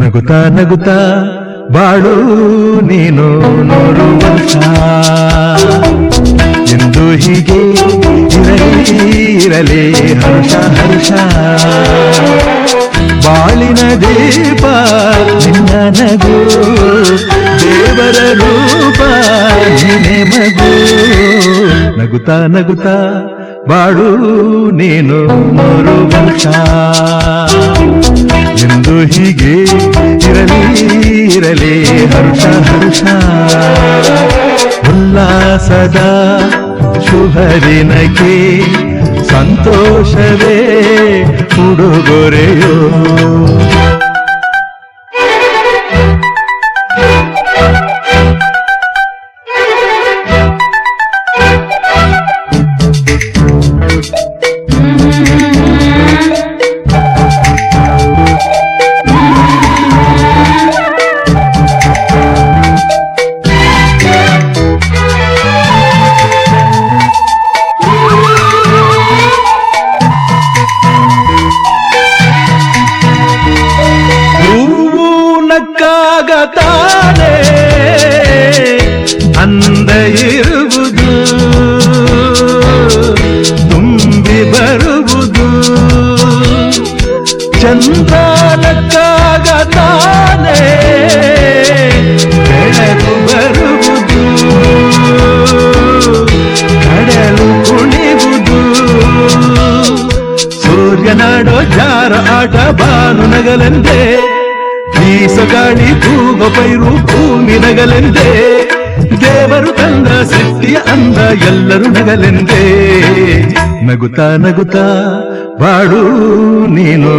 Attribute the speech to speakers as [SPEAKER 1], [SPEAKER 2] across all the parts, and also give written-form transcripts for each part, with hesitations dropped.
[SPEAKER 1] ನಗುತ್ತಾ ನಗುತ್ತಾ ಬಾಳು ನೀನು 100 ವರ್ಷ ಎಂದು ಹೀಗೆ ಇರಲಿ ಹರ್ಷ ಹರ್ಷ ಬಾಳಿನ ದೀಪ ನಿನ್ನ ನಗು ದೇವರ ರೂಪ ನೀನೆ ಮಗು ನಗುತ್ತಾ ನಗುತ್ತಾ ಬಾಳು ನೀನು 100 ವರ್ಷ ಎಂದು ಹೀಗೆ ಇರಲಿ ಹರ್ಷ ಹರ್ಷ ಉಲ್ಲಾಸದ ಶುಭದಿನಕ್ಕೆ ಸಂತೋಷವೇ ಉಡುಗೊರೆಯೋ ತಾನೇ ಅಂದ ಇರುವುದು ತುಂಬಿ ಬರುವುದು ಚಂದನಕ್ಕಾಗ ತಾನೇ ಬೆಳಕು ಬರುವುದು ಕಡಲು ಕುಣಿವುದು ಸೂರ್ಯನಾಡೋ ಜಾರ ಆಟ ಬಾನು ನಗಲೆಂದೇ ಬೀಸಗಾಳಿ ತೂಗ ಪೈರು ಭೂಮಿ ನಗಲೆಂದೇ ದೇವರು ತಂದ ಸೃಷ್ಟಿಯ ಅಂದ ಎಲ್ಲರೂ ನಗಲೆಂದೇ ನಗುತ್ತಾ ನಗುತ್ತಾ ಬಾಳು ನೀನು.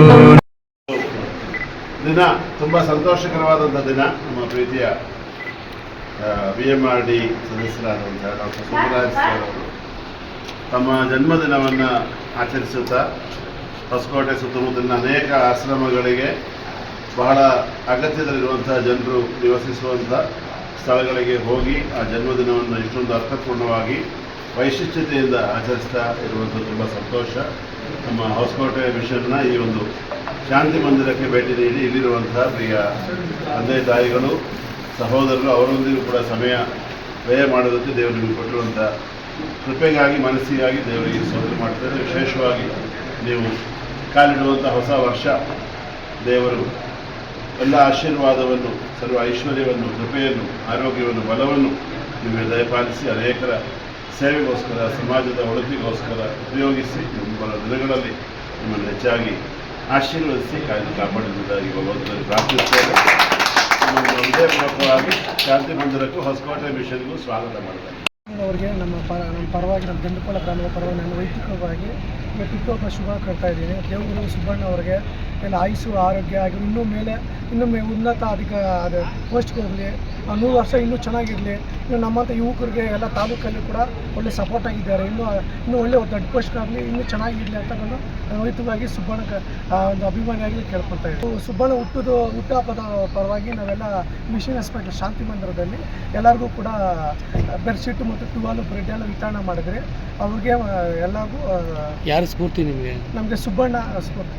[SPEAKER 2] ದಿನ ತುಂಬಾ ಸಂತೋಷಕರವಾದಂಥ ದಿನ. ನಮ್ಮ ಪ್ರೀತಿಯ BMRD ಸದಸ್ಯರಾದಂತಹ ಡಾಕ್ಟರ್ ಸುಬ್ಬರಾಜ್ ಸರ್ ಅವರು ತಮ್ಮ ಜನ್ಮದಿನವನ್ನು ಆಚರಿಸುತ್ತಾ ಹೊಸಕೋಟೆ ಸುತ್ತಮುತ್ತಲಿನ ಅನೇಕ ಆಶ್ರಮಗಳಿಗೆ ಬಹಳ ಅಗತ್ಯದಲ್ಲಿರುವಂಥ ಜನರು ನಿವಸಿಸುವಂಥ ಸ್ಥಳಗಳಿಗೆ ಹೋಗಿ ಆ ಜನ್ಮದಿನವನ್ನು ಇಷ್ಟೊಂದು ಅರ್ಥಪೂರ್ಣವಾಗಿ ವೈಶಿಷ್ಟ್ಯತೆಯಿಂದ ಆಚರಿಸ್ತಾ ಇರುವಂಥದ್ದು ತುಂಬ ಸಂತೋಷ. ನಮ್ಮ ಹೊಸಕೋಟೆ ಮಿಷನ್ನ ಈ ಒಂದು ಶಾಂತಿ ಮಂದಿರಕ್ಕೆ ಭೇಟಿ ನೀಡಿ ಇಲ್ಲಿರುವಂಥ ಪ್ರಿಯ ತಂದೆ ತಾಯಿಗಳು ಸಹೋದರರು ಅವರೊಂದಿಗೂ ಕೂಡ ಸಮಯ ವ್ಯಯ ಮಾಡೋದಕ್ಕೆ ದೇವರಿಗೆ ಕೊಟ್ಟಿರುವಂಥ ಕೃಪೆಗಾಗಿ ಮನಸ್ಸಿಗಾಗಿ ದೇವರಿಗೆ ಸ್ತೋತ್ರ ಮಾಡ್ತಾರೆ. ವಿಶೇಷವಾಗಿ ನೀವು ಕಾಲಿಡುವಂಥ ಹೊಸ ವರ್ಷ ದೇವರು ಎಲ್ಲ ಆಶೀರ್ವಾದವನ್ನು ಸರ್ವ ಐಶ್ವರ್ಯವನ್ನು ಕೃಪೆಯನ್ನು ಆರೋಗ್ಯವನ್ನು ಬಲವನ್ನು ನಿಮಗೆ ದಯಪಾಲಿಸಿ ಅನೇಕರ ಸೇವೆಗೋಸ್ಕರ ಸಮಾಜದ ಒಳಿತಿಗೋಸ್ಕರ ಉಪಯೋಗಿಸಿ ಮುಂಬರುವ ದಿನಗಳಲ್ಲಿ ನಿಮ್ಮನ್ನು ಹೆಚ್ಚಾಗಿ ಆಶೀರ್ವದಿಸಿ ಕಾಯ್ದು ಕಾಪಾಡುವುದಾಗಿ ಭಗವಂತನಲ್ಲಿ ಪ್ರಾರ್ಥಿಸುತ್ತೇವೆ. ನಿಮ್ಮನ್ನು ಹೃದಯಪೂರ್ವಕವಾಗಿ ಶಾಂತಿ ಮಂದಿರಕ್ಕೂ ಹೊಸಕೋಟೆ ಮಿಷನ್ಗೂ ಸ್ವಾಗತ ಮಾಡ್ತಾರೆ.
[SPEAKER 3] ಅವರಿಗೆ ನಮ್ಮ ಪರವಾಗಿ ನಮ್ಮ ದಂಡುಕೋಳ ಗ್ರಾಮದ ಪರವಾಗಿ ನಾನು ವೈಯಕ್ತಿಕವಾಗಿ ಹುಟ್ಟುಹಬ್ಬ ಶುಭ ಕೊಡ್ತಾ ಇದ್ದೀನಿ. ದೇವರು ಸುಬ್ಬಣ್ಣ ಅವರಿಗೆ ಎಲ್ಲ ಆಯುಸ್ಸು ಆರೋಗ್ಯ ಆಗಿ ಇನ್ನೂ ಉನ್ನತ ಅದು ಪೋಸ್ಟ್ಗೆ ಹೋಗಲಿ, 100 ವರ್ಷ ಇನ್ನೂ ಚೆನ್ನಾಗಿರಲಿ. ಇನ್ನು ನಮ್ಮಂಥ ಯುವಕರಿಗೆ ಎಲ್ಲ ತಾಲೂಕಲ್ಲಿ ಕೂಡ ಒಳ್ಳೆ ಸಪೋರ್ಟ್ ಆಗಿದ್ದಾರೆ. ಇನ್ನೂ ಒಳ್ಳೆ ದೊಡ್ಡ ಪೋಸ್ಟ್ಗಾಗಲಿ ಇನ್ನೂ ಚೆನ್ನಾಗಿರಲಿ ಅಂತ ನಾನು ವೈಯಕ್ತಿಕವಾಗಿ ಸುಬ್ಬಣ್ಣಕ್ಕೆ ಒಂದು ಅಭಿಮಾನಿಯಾಗಿ ಕೇಳ್ಕೊಳ್ತಾ ಇದ್ದೀನಿ. ಸುಬ್ಬಣ್ಣ ಹುಟ್ಟುಹಬ್ಬದ ಪರವಾಗಿ ನಾವೆಲ್ಲ ಮಿಷನ್ ಹಾಸ್ಪಿಟಲ್ ಶಾಂತಿ ಮಂದಿರದಲ್ಲಿ ಎಲ್ಲರಿಗೂ ಕೂಡ ಬೆಡ್ಶೀಟ್ ಮತ್ತು ಟುವಾಲು ಬ್ರೆಡ್ ಎಲ್ಲ ವಿತರಣೆ ಮಾಡಿದರೆ ಅವ್ರಿಗೆ ಎಲ್ಲರಿಗೂ
[SPEAKER 4] ಯಾರು ಸ್ಫೂರ್ತಿ ನಿಮಗೆ?
[SPEAKER 3] ನಮಗೆ ಸುಬ್ಬಣ್ಣ ಸ್ಫೂರ್ತಿ.